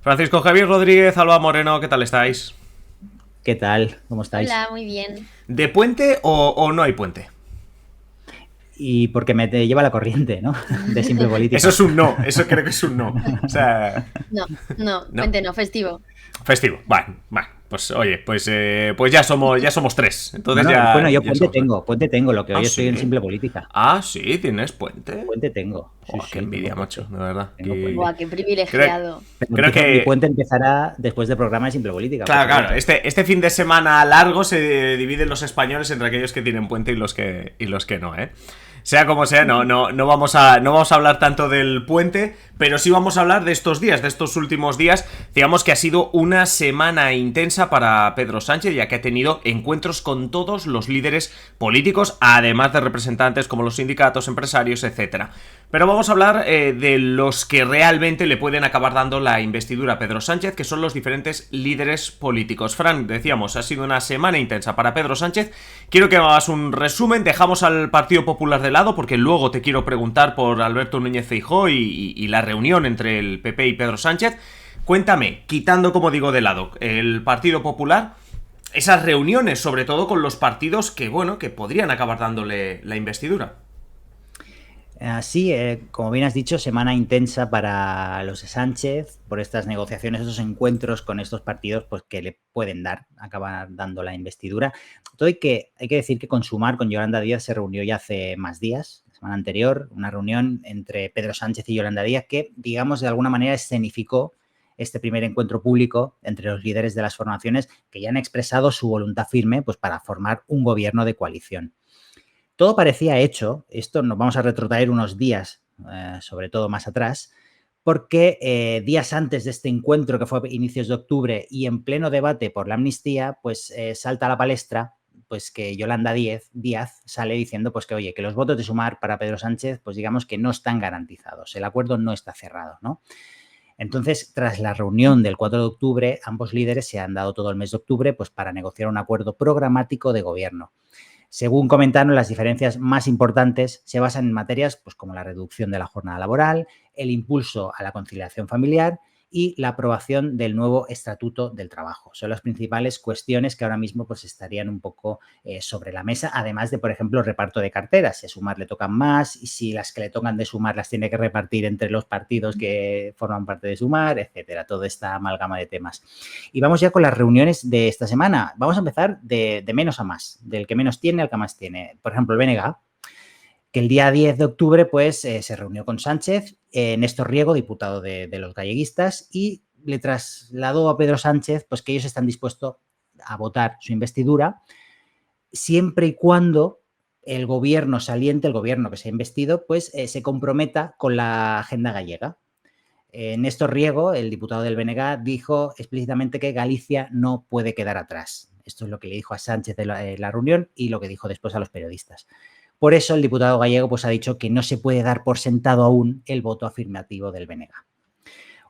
Francisco Javier Rodríguez, Alba Moreno, ¿qué tal estáis? ¿Qué tal? ¿Cómo estáis? Hola, muy bien. ¿De puente o no hay puente? Y porque me te lleva la corriente, ¿no? De simple Eso política. es un no, eso creo que es un no. O sea, No, no, no. puente no, festivo. Festivo, bueno, pues oye, pues ya somos tres. Entonces Bueno, yo ya somos tres. puente tengo, lo que Ah, hoy estoy en sí. simple política. Ah, sí, tienes puente. Puente tengo, sí, Joder, qué sí, tengo envidia, macho, puente. de verdad. Tengo puente. Buah, qué Creo, privilegiado. Pero creo mi que puente empezará después del programa de simple política, por Claro, supuesto. este fin de semana largo se dividen los españoles entre aquellos que tienen puente y los que no, ¿eh? Sea como sea, no vamos a hablar tanto del puente, pero sí vamos a hablar de estos días, de estos últimos días. Digamos que ha sido una semana intensa para Pedro Sánchez, ya que ha tenido encuentros con todos los líderes políticos, además de representantes como los sindicatos, empresarios, etcétera. Pero vamos a hablar de los que realmente le pueden acabar dando la investidura a Pedro Sánchez, que son los diferentes líderes políticos. Fran, decíamos, ha sido una semana intensa para Pedro Sánchez. Quiero que hagas un resumen, dejamos al Partido Popular de lado, porque luego te quiero preguntar por Alberto Núñez Feijóo y la reunión entre el PP y Pedro Sánchez. Cuéntame, quitando, como digo, de lado el Partido Popular, esas reuniones, sobre todo con los partidos que, bueno, que podrían acabar dándole la investidura. Sí, como bien has dicho, semana intensa para los de Sánchez por estas negociaciones, esos encuentros con estos partidos pues, que le pueden acabar dando la investidura. Todo hay que decir que con Sumar, con Yolanda Díaz, se reunió ya hace más días, la semana anterior, una reunión entre Pedro Sánchez y Yolanda Díaz que, digamos, de alguna manera escenificó este primer encuentro público entre los líderes de las formaciones que ya han expresado su voluntad firme pues, para formar un gobierno de coalición. Todo parecía hecho, esto nos vamos a retrotraer unos días, sobre todo más atrás, porque días antes de este encuentro, que fue a inicios de octubre, y en pleno debate por la amnistía, pues salta a la palestra pues que Yolanda Díaz sale diciendo pues que, oye, que los votos de Sumar para Pedro Sánchez, pues digamos que no están garantizados, el acuerdo no está cerrado, ¿no? Entonces, tras la reunión del 4 de octubre, ambos líderes se han dado todo el mes de octubre pues para negociar un acuerdo programático de gobierno. Según comentaron, las diferencias más importantes se basan en materias pues, como la reducción de la jornada laboral, el impulso a la conciliación familiar y la aprobación del nuevo Estatuto del Trabajo. Son las principales cuestiones que ahora mismo pues, estarían un poco sobre la mesa, además de, por ejemplo, reparto de carteras. Si a Sumar le tocan más y si las que le tocan de Sumar las tiene que repartir entre los partidos que forman parte de Sumar, etcétera. Toda esta amalgama de temas. Y vamos ya con las reuniones de esta semana. Vamos a empezar de menos a más, del que menos tiene al que más tiene. Por ejemplo, el BNG, que el día 10 de octubre pues, se reunió con Sánchez, Néstor Riego, diputado de los galleguistas, y le trasladó a Pedro Sánchez pues, que ellos están dispuestos a votar su investidura siempre y cuando el gobierno saliente, el gobierno que se ha investido, pues se comprometa con la agenda gallega. Néstor Riego, el diputado del BNG, dijo explícitamente que Galicia no puede quedar atrás. Esto es lo que le dijo a Sánchez en la reunión y lo que dijo después a los periodistas. Por eso el diputado gallego pues, ha dicho que no se puede dar por sentado aún el voto afirmativo del BNG.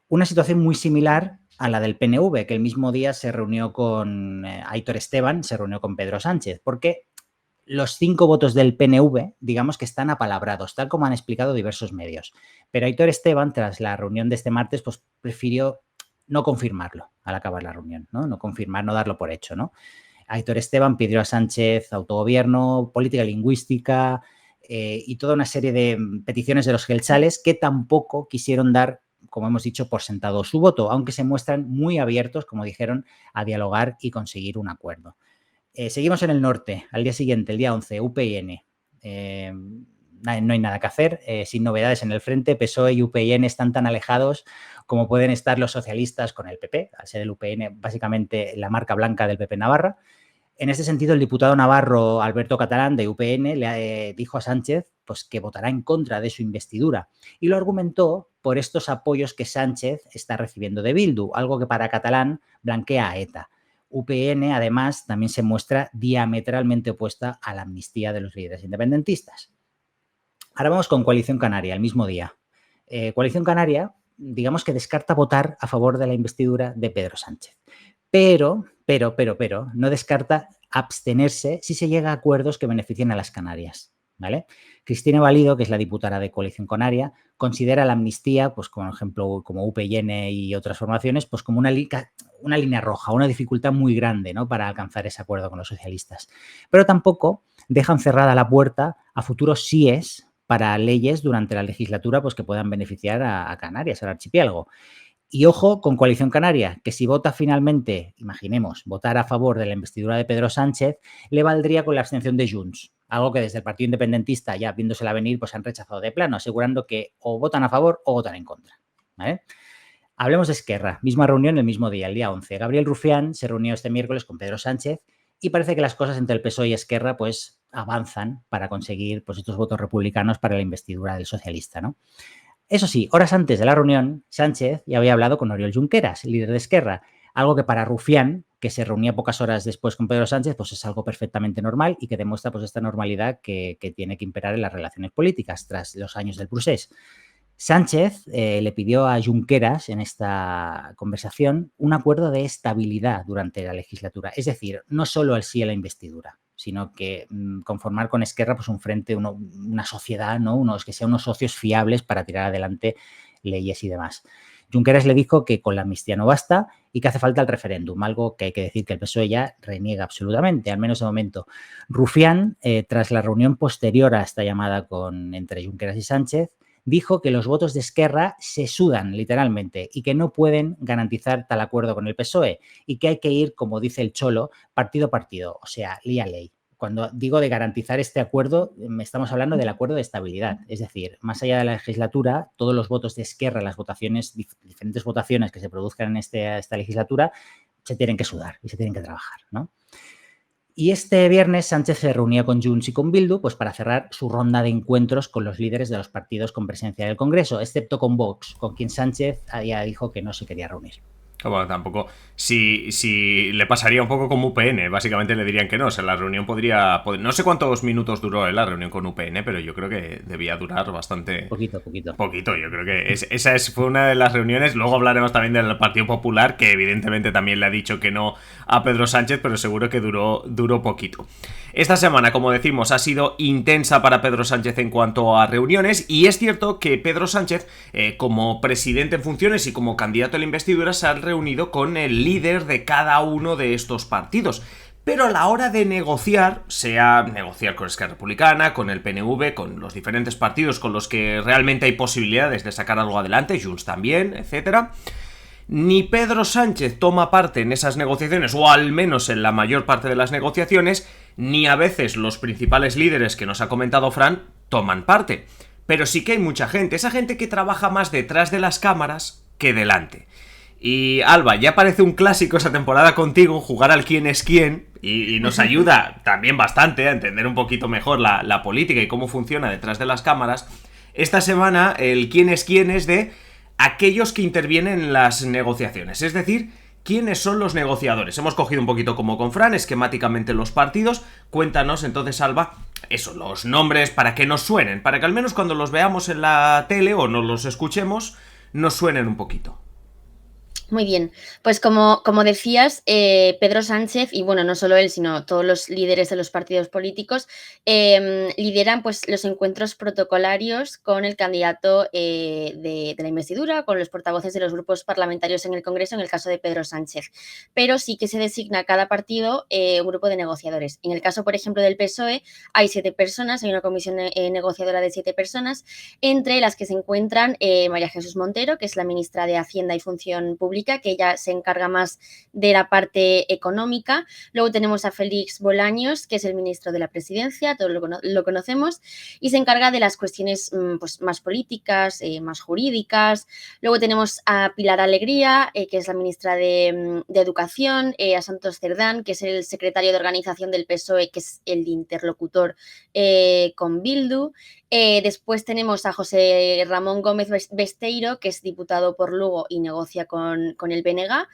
Una situación muy similar a la del PNV, que el mismo día se reunió con Aitor Esteban, se reunió con Pedro Sánchez, porque los 5 votos del PNV, digamos que están apalabrados, tal como han explicado diversos medios. Pero Aitor Esteban, tras la reunión de este martes, pues prefirió no confirmarlo al acabar la reunión, ¿no? No confirmar, no darlo por hecho, ¿no? Aitor Esteban pidió a Sánchez autogobierno, política lingüística y toda una serie de peticiones de los gelchales que tampoco quisieron dar, como hemos dicho, por sentado su voto, aunque se muestran muy abiertos, como dijeron, a dialogar y conseguir un acuerdo. Seguimos en el norte, al día siguiente, el día 11, UPyN. No hay nada que hacer, sin novedades en el frente. PSOE y UPyN están tan alejados como pueden estar los socialistas con el PP, al ser el UPyN básicamente la marca blanca del PP Navarra. En este sentido, el diputado navarro Alberto Catalán de UPyN le dijo a Sánchez pues, que votará en contra de su investidura y lo argumentó por estos apoyos que Sánchez está recibiendo de Bildu, algo que para Catalán blanquea a ETA. UPyN, además, también se muestra diametralmente opuesta a la amnistía de los líderes independentistas. Ahora vamos con Coalición Canaria, el mismo día. Coalición Canaria, digamos que descarta votar a favor de la investidura de Pedro Sánchez. Pero, no descarta abstenerse si se llega a acuerdos que beneficien a las Canarias. ¿vale? Cristina Valido, que es la diputada de Coalición Canaria, considera la amnistía, pues como ejemplo, como UPyN y otras formaciones, pues como una línea roja, una dificultad muy grande, ¿no?, para alcanzar ese acuerdo con los socialistas. Pero tampoco dejan cerrada la puerta a futuros síes para leyes durante la legislatura, pues que puedan beneficiar a Canarias, al archipiélago. Y ojo con Coalición Canaria, que si vota finalmente, imaginemos, votar a favor de la investidura de Pedro Sánchez, le valdría con la abstención de Junts, algo que desde el Partido Independentista, ya viéndosela venir, pues han rechazado de plano, asegurando que o votan a favor o votan en contra, ¿vale? Hablemos de Esquerra, misma reunión el mismo día, el día 11. Gabriel Rufián se reunió este miércoles con Pedro Sánchez y parece que las cosas entre el PSOE y Esquerra pues avanzan para conseguir pues estos votos republicanos para la investidura del socialista, ¿no? Eso sí, horas antes de la reunión, Sánchez ya había hablado con Oriol Junqueras, líder de Esquerra, algo que para Rufián, que se reunía pocas horas después con Pedro Sánchez, pues es algo perfectamente normal y que demuestra pues esta normalidad que tiene que imperar en las relaciones políticas tras los años del procés. Sánchez le pidió a Junqueras en esta conversación un acuerdo de estabilidad durante la legislatura, es decir, no solo el sí a la investidura, sino que conformar con Esquerra pues un frente, una sociedad, ¿no?, que sean unos socios fiables para tirar adelante leyes y demás. Junqueras le dijo que con la amnistía no basta y que hace falta el referéndum, algo que hay que decir que el PSOE ya reniega absolutamente, al menos de momento. Rufián, tras la reunión posterior a esta llamada entre Junqueras y Sánchez, dijo que los votos de Esquerra se sudan literalmente y que no pueden garantizar tal acuerdo con el PSOE y que hay que ir, como dice el Cholo, partido a partido, o sea, ley a ley. Cuando digo de garantizar este acuerdo, estamos hablando del acuerdo de estabilidad. Es decir, más allá de la legislatura, todos los votos de Esquerra, las votaciones, diferentes votaciones que se produzcan en esta legislatura, se tienen que sudar y se tienen que trabajar, ¿no? Y este viernes Sánchez se reunía con Junts y con Bildu pues, para cerrar su ronda de encuentros con los líderes de los partidos con presencia del Congreso, excepto con Vox, con quien Sánchez ya dijo que no se quería reunir. Bueno, tampoco. Si le pasaría un poco como UPN, básicamente le dirían que no. O sea, la reunión podría. No sé cuántos minutos duró la reunión con UPN, pero yo creo que debía durar bastante. Poquito. Poquito, yo creo que fue una de las reuniones. Luego hablaremos también del Partido Popular, que evidentemente también le ha dicho que no a Pedro Sánchez, pero seguro que duró poquito. Esta semana, como decimos, ha sido intensa para Pedro Sánchez en cuanto a reuniones, y es cierto que Pedro Sánchez, como presidente en funciones y como candidato a la investidura, se ha reunido con el líder de cada uno de estos partidos. Pero a la hora de negociar, sea negociar con Esquerra Republicana, con el PNV, con los diferentes partidos con los que realmente hay posibilidades de sacar algo adelante, Junts también, etcétera, ni Pedro Sánchez toma parte en esas negociaciones, o al menos en la mayor parte de las negociaciones, ni a veces los principales líderes que nos ha comentado Fran toman parte. Pero sí que hay mucha gente, esa gente que trabaja más detrás de las cámaras que delante. Y Alba, ya parece un clásico esa temporada contigo, jugar al quién es quién, y nos ayuda también bastante a entender un poquito mejor la política y cómo funciona detrás de las cámaras. Esta semana el quién es quién es de aquellos que intervienen en las negociaciones, es decir, ¿quiénes son los negociadores? Hemos cogido un poquito como con Fran, esquemáticamente los partidos. Cuéntanos entonces, Alba, eso, los nombres para que nos suenen, para que al menos cuando los veamos en la tele o nos los escuchemos, nos suenen un poquito. Muy bien, pues como decías, Pedro Sánchez, y bueno, no solo él, sino todos los líderes de los partidos políticos, lideran pues los encuentros protocolarios con el candidato de la investidura, con los portavoces de los grupos parlamentarios en el Congreso, en el caso de Pedro Sánchez. Pero sí que se designa a cada partido un grupo de negociadores. En el caso, por ejemplo, del PSOE, hay 7 personas, hay una comisión negociadora de 7 personas, entre las que se encuentran María Jesús Montero, que es la ministra de Hacienda y Función Pública, que ella se encarga más de la parte económica. Luego tenemos a Félix Bolaños, que es el ministro de la Presidencia, todos lo conocemos, y se encarga de las cuestiones pues, más políticas, más jurídicas. Luego tenemos a Pilar Alegría, que es la ministra de Educación, a Santos Cerdán, que es el secretario de organización del PSOE, que es el interlocutor con Bildu, Después tenemos a José Ramón Gómez Besteiro, que es diputado por Lugo y negocia con el BNG.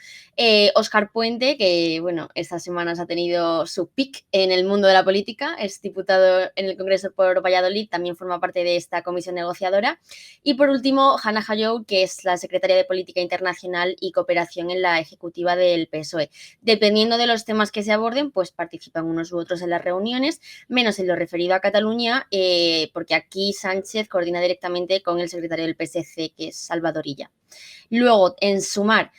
Óscar Puente, que bueno, estas semanas ha tenido su pick en el mundo de la política, es diputado en el Congreso por Valladolid, también forma parte de esta comisión negociadora. Y por último, Hannah Hayou, que es la secretaria de Política Internacional y Cooperación en la ejecutiva del PSOE. Dependiendo de los temas que se aborden, pues participan unos u otros en las reuniones, menos en lo referido a Cataluña, porque aquí Sánchez coordina directamente con el secretario del PSC, que es Salvador Illa. Luego, en Sumar,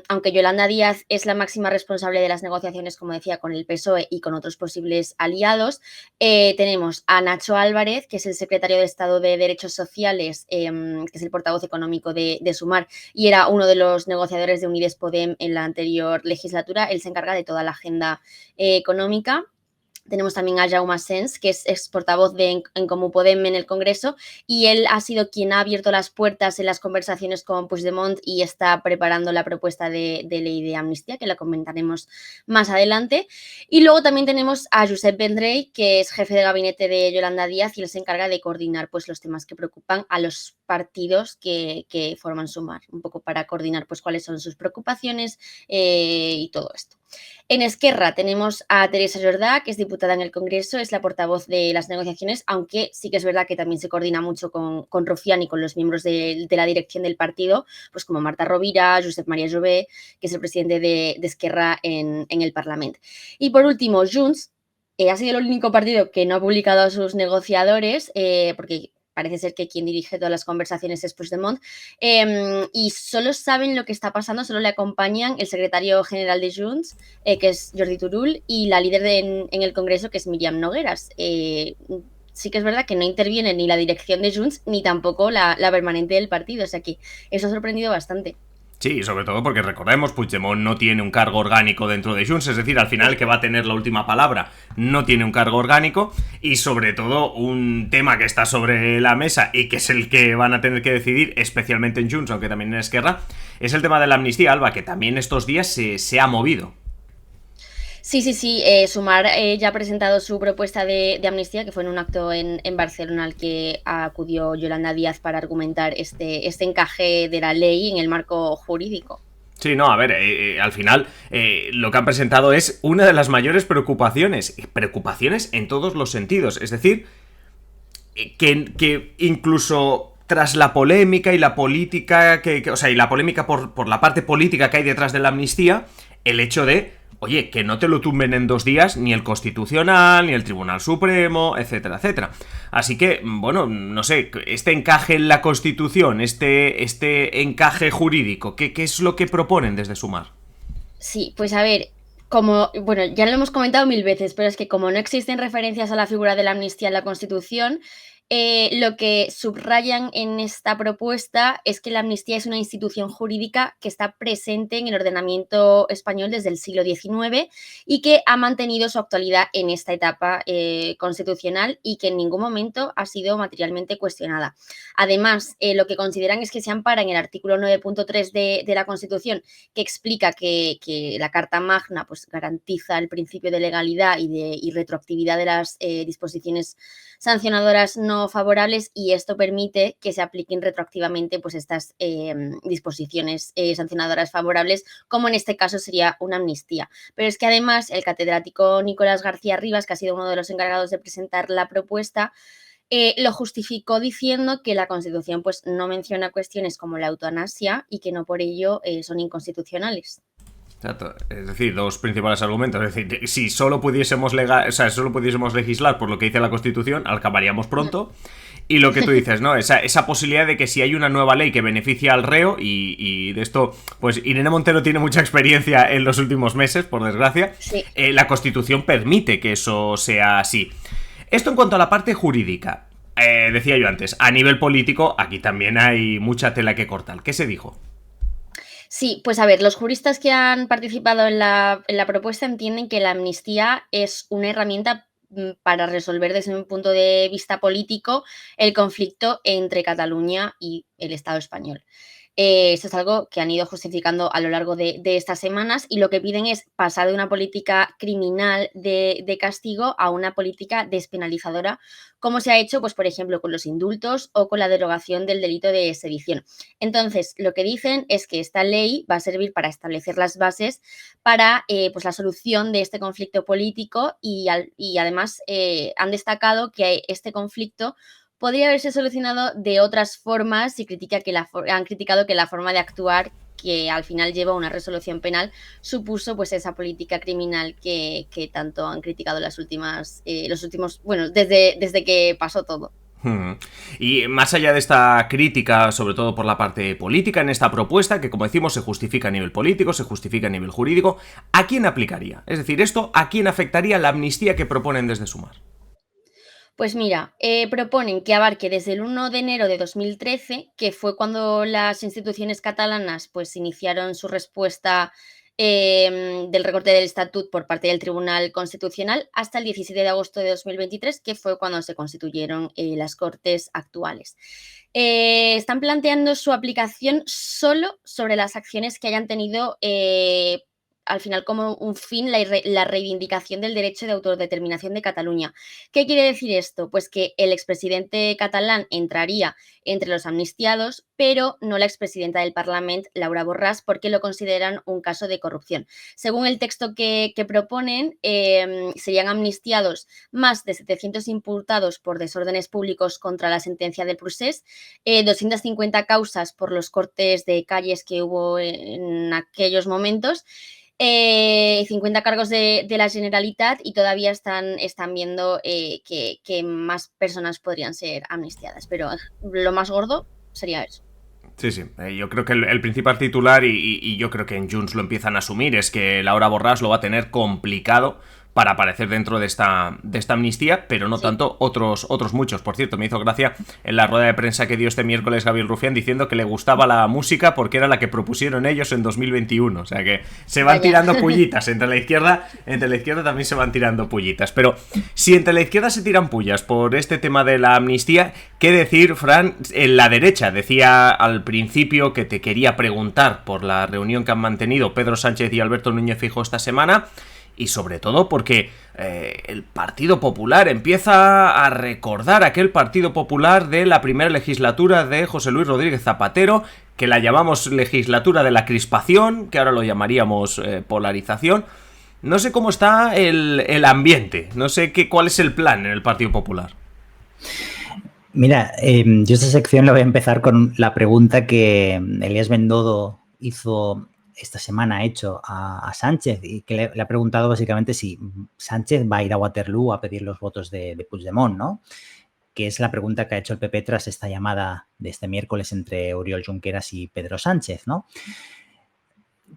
aunque Yolanda Díaz es la máxima responsable de las negociaciones, como decía, con el PSOE y con otros posibles aliados, tenemos a Nacho Álvarez, que es el secretario de Estado de Derechos Sociales, que es el portavoz económico de Sumar y era uno de los negociadores de Unides Podem en la anterior legislatura. Él se encarga de toda la agenda económica. Tenemos también a Jaume Sens, que es portavoz de En Comú Podem en el Congreso, y él ha sido quien ha abierto las puertas en las conversaciones con Puigdemont y está preparando la propuesta de ley de amnistía, que la comentaremos más adelante. Y luego también tenemos a Josep Vendrell, que es jefe de gabinete de Yolanda Díaz, y él se encarga de coordinar pues, los temas que preocupan a los partidos que forman Sumar, un poco para coordinar pues, cuáles son sus preocupaciones y todo esto. En Esquerra tenemos a Teresa Jordà, que es diputada en el Congreso, es la portavoz de las negociaciones, aunque sí que es verdad que también se coordina mucho con Rufián y con los miembros de la dirección del partido, pues como Marta Rovira, Josep Maria Jové, que es el presidente de Esquerra en el Parlamento. Y por último, Junts ha sido el único partido que no ha publicado a sus negociadores, porque parece ser que quien dirige todas las conversaciones es Puigdemont, y solo saben lo que está pasando, solo le acompañan el secretario general de Junts, que es Jordi Turull, y la líder en el Congreso, que es Míriam Nogueras. Sí que es verdad que no interviene ni la dirección de Junts ni tampoco la permanente del partido, o sea que eso ha sorprendido bastante. Sí, sobre todo porque recordemos, Puigdemont no tiene un cargo orgánico dentro de Junts, es decir, al final el que va a tener la última palabra no tiene un cargo orgánico y sobre todo un tema que está sobre la mesa y que es el que van a tener que decidir, especialmente en Junts, aunque también en Esquerra, es el tema de la amnistía, Alba, que también estos días se ha movido. Sí. Sumar ya ha presentado su propuesta de amnistía, que fue en un acto en Barcelona al que acudió Yolanda Díaz para argumentar este encaje de la ley en el marco jurídico. Sí, no, a ver, al final lo que han presentado es una de las mayores preocupaciones en todos los sentidos, es decir, que incluso tras la polémica y la política, y la polémica por la parte política que hay detrás de la amnistía, el hecho de, oye, que no te lo tumben en 2 días ni el Constitucional, ni el Tribunal Supremo, etcétera, etcétera. Así que, bueno, no sé, este encaje en la Constitución, este encaje jurídico, ¿qué es lo que proponen desde Sumar? Sí, pues a ver, bueno, ya lo hemos comentado 1000 veces, pero es que como no existen referencias a la figura de la amnistía en la Constitución, lo que subrayan en esta propuesta es que la amnistía es una institución jurídica que está presente en el ordenamiento español desde el siglo XIX y que ha mantenido su actualidad en esta etapa constitucional y que en ningún momento ha sido materialmente cuestionada. Además, lo que consideran es que se ampara en el artículo 9.3 de la Constitución, que explica que la Carta Magna pues, garantiza el principio de legalidad y retroactividad de las disposiciones sancionadoras no favorables y esto permite que se apliquen retroactivamente pues, estas disposiciones sancionadoras favorables, como en este caso sería una amnistía. Pero es que además el catedrático Nicolás García Rivas, que ha sido uno de los encargados de presentar la propuesta, lo justificó diciendo que la Constitución pues, no menciona cuestiones como la eutanasia y que no por ello son inconstitucionales. Exacto. Es decir, 2 principales argumentos. Es decir, si solo pudiésemos legislar por lo que dice la Constitución, acabaríamos pronto. Y lo que tú dices, ¿no? Esa posibilidad de que si hay una nueva ley que beneficia al reo, y de esto, pues Irene Montero tiene mucha experiencia en los últimos meses, por desgracia, sí. La Constitución permite que eso sea así. Esto en cuanto a la parte jurídica. Decía yo antes, a nivel político, aquí también hay mucha tela que cortar. ¿Qué se dijo? Sí, pues a ver, los juristas que han participado en la propuesta entienden que la amnistía es una herramienta para resolver desde un punto de vista político el conflicto entre Cataluña y el Estado español. Eso es algo que han ido justificando a lo largo de estas semanas, y lo que piden es pasar de una política criminal de castigo a una política despenalizadora, como se ha hecho, pues, por ejemplo, con los indultos o con la derogación del delito de sedición. Entonces, lo que dicen es que esta ley va a servir para establecer las bases para pues, la solución de este conflicto político, y además han destacado que este conflicto podría haberse solucionado de otras formas, y han criticado que la forma de actuar, que al final lleva a una resolución penal, supuso pues esa política criminal que tanto han criticado los últimos, bueno, desde que pasó todo. Y más allá de esta crítica, sobre todo por la parte política, en esta propuesta, que como decimos se justifica a nivel político, se justifica a nivel jurídico, ¿a quién aplicaría? Es decir, ¿esto a quién afectaría la amnistía que proponen desde Sumar? Pues mira, proponen que abarque desde el 1 de enero de 2013, que fue cuando las instituciones catalanas pues iniciaron su respuesta del recorte del estatut por parte del Tribunal Constitucional, hasta el 17 de agosto de 2023, que fue cuando se constituyeron las Cortes actuales. Están planteando su aplicación solo sobre las acciones que hayan tenido al final como un fin la reivindicación del derecho de autodeterminación de Cataluña. ¿Qué quiere decir esto? Pues que el expresidente catalán entraría entre los amnistiados, pero no la expresidenta del Parlament, Laura Borràs, porque lo consideran un caso de corrupción. Según el texto que proponen, serían amnistiados más de 700 imputados por desórdenes públicos contra la sentencia del procés, 250 causas por los cortes de calles que hubo en aquellos momentos, 50 cargos de la Generalitat, y todavía están viendo que más personas podrían ser amnistiadas, pero lo más gordo sería eso. Sí, sí. Yo creo que el principal titular, y yo creo que en Junts lo empiezan a asumir, es que Laura Borràs lo va a tener complicado para aparecer dentro de esta amnistía, pero no tanto otros muchos. Por cierto, me hizo gracia en la rueda de prensa que dio este miércoles Gabriel Rufián diciendo que le gustaba la música porque era la que propusieron ellos en 2021. O sea que se van tirando pullitas entre la izquierda también se van tirando pullitas. Pero si entre la izquierda se tiran pullas por este tema de la amnistía, ¿qué decir, Fran? En la derecha decía al principio que te quería preguntar por la reunión que han mantenido Pedro Sánchez y Alberto Núñez Feijóo esta semana. Y sobre todo porque el Partido Popular empieza a recordar aquel Partido Popular de la primera legislatura de José Luis Rodríguez Zapatero, que la llamamos legislatura de la crispación, que ahora lo llamaríamos polarización. No sé cómo está el ambiente, no sé cuál es el plan en el Partido Popular. Mira, yo esta sección la voy a empezar con la pregunta que Elías Bendodo hizo esta semana, ha hecho a Sánchez, y que le ha preguntado básicamente si Sánchez va a ir a Waterloo a pedir los votos de Puigdemont, ¿no? Que es la pregunta que ha hecho el PP tras esta llamada de este miércoles entre Oriol Junqueras y Pedro Sánchez, ¿no?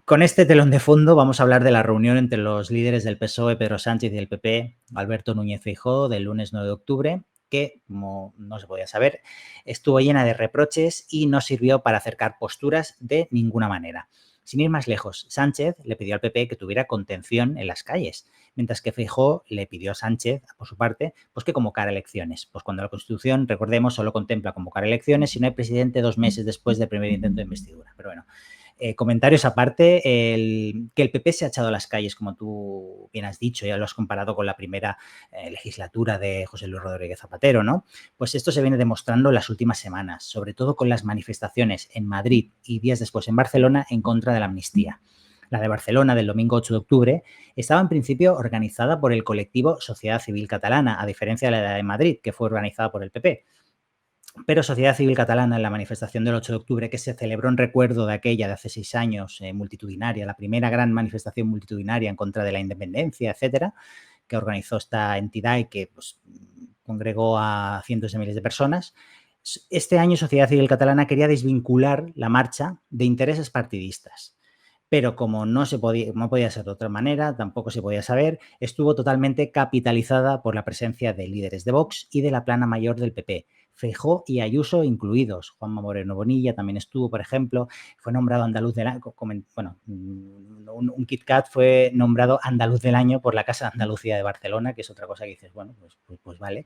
Con este telón de fondo vamos a hablar de la reunión entre los líderes del PSOE, Pedro Sánchez, y del PP, Alberto Núñez Feijóo, del lunes 9 de octubre, que, como no se podía saber, estuvo llena de reproches y no sirvió para acercar posturas de ninguna manera. Sin ir más lejos, Sánchez le pidió al PP que tuviera contención en las calles, mientras que Feijóo le pidió a Sánchez, por su parte, pues que convocara elecciones. Pues cuando la Constitución, recordemos, solo contempla convocar elecciones si no hay presidente 2 meses después del primer intento de investidura. Pero bueno, comentarios aparte, que el PP se ha echado a las calles, como tú bien has dicho, ya lo has comparado con la primera legislatura de José Luis Rodríguez Zapatero, ¿no? Pues esto se viene demostrando en las últimas semanas, sobre todo con las manifestaciones en Madrid y días después en Barcelona en contra de la amnistía. La de Barcelona, del domingo 8 de octubre, estaba en principio organizada por el colectivo Sociedad Civil Catalana, a diferencia de la de Madrid, que fue organizada por el PP. Pero Sociedad Civil Catalana, en la manifestación del 8 de octubre, que se celebró en recuerdo de aquella de hace 6 años, multitudinaria, la primera gran manifestación multitudinaria en contra de la independencia, etcétera, que organizó esta entidad y que pues, congregó a cientos de miles de personas. Este año Sociedad Civil Catalana quería desvincular la marcha de intereses partidistas. Pero como no podía ser de otra manera, tampoco se podía saber, estuvo totalmente capitalizada por la presencia de líderes de Vox y de la plana mayor del PP, Feijóo y Ayuso incluidos. Juanma Moreno Bonilla también estuvo, por ejemplo, fue nombrado andaluz del año, bueno, un Kit Kat fue nombrado andaluz del año por la Casa de Andalucía de Barcelona, que es otra cosa que dices, bueno, pues vale.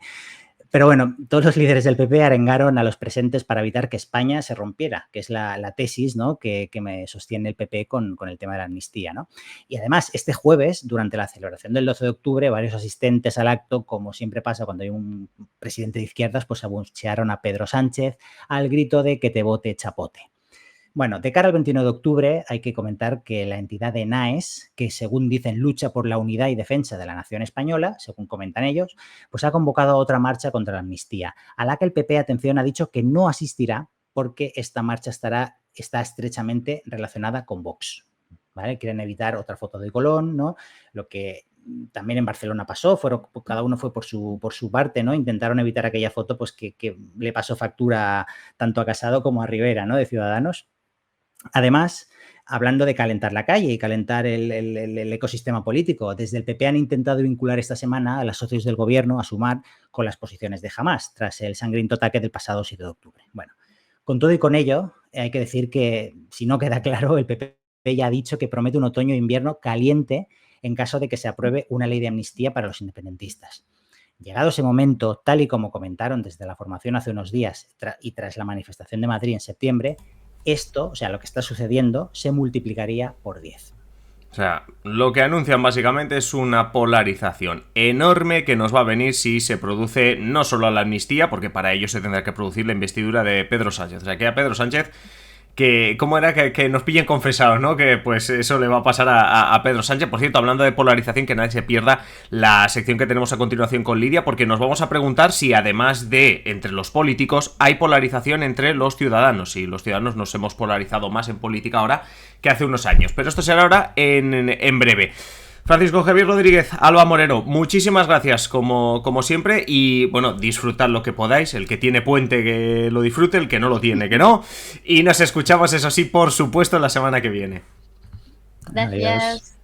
Pero bueno, todos los líderes del PP arengaron a los presentes para evitar que España se rompiera, que es la tesis, ¿no?, que me sostiene el PP con el tema de la amnistía, ¿no? Y además, este jueves, durante la celebración del 12 de octubre, varios asistentes al acto, como siempre pasa cuando hay un presidente de izquierdas, pues abuchearon a Pedro Sánchez al grito de que te vote chapote. Bueno, de cara al 21 de octubre hay que comentar que la entidad de NAES, que según dicen lucha por la unidad y defensa de la nación española, según comentan ellos, pues ha convocado otra marcha contra la amnistía, a la que el PP, atención, ha dicho que no asistirá porque esta marcha está estrechamente relacionada con Vox, ¿vale? Quieren evitar otra foto de Colón, ¿no? Lo que también en Barcelona pasó, cada uno fue por su parte, ¿no? Intentaron evitar aquella foto pues que le pasó factura tanto a Casado como a Rivera, ¿no?, de Ciudadanos. Además, hablando de calentar la calle y calentar el ecosistema político, desde el PP han intentado vincular esta semana a los socios del gobierno a Sumar con las posiciones de Hamás, tras el sangriento ataque del pasado 7 de octubre. Bueno, con todo y con ello, hay que decir que, si no queda claro, el PP ya ha dicho que promete un otoño e invierno caliente en caso de que se apruebe una ley de amnistía para los independentistas. Llegado ese momento, tal y como comentaron desde la formación hace unos días y tras la manifestación de Madrid en septiembre, esto, o sea, lo que está sucediendo, se multiplicaría por 10. O sea, lo que anuncian básicamente es una polarización enorme que nos va a venir si se produce no solo la amnistía, porque para ello se tendrá que producir la investidura de Pedro Sánchez. O sea, que a Pedro Sánchez, que ¿cómo era? Que nos pillen confesados, ¿no? Que pues eso le va a pasar a Pedro Sánchez. Por cierto, hablando de polarización, que nadie se pierda la sección que tenemos a continuación con Lidia, porque nos vamos a preguntar si además de entre los políticos hay polarización entre los ciudadanos. Si los ciudadanos nos hemos polarizado más en política ahora que hace unos años. Pero esto será ahora en breve. Francisco Javier Rodríguez, Alba Moreno, muchísimas gracias como siempre y bueno, disfrutad lo que podáis, el que tiene puente que lo disfrute, el que no lo tiene que no, y nos escuchamos eso sí, por supuesto, la semana que viene. Gracias. Adiós.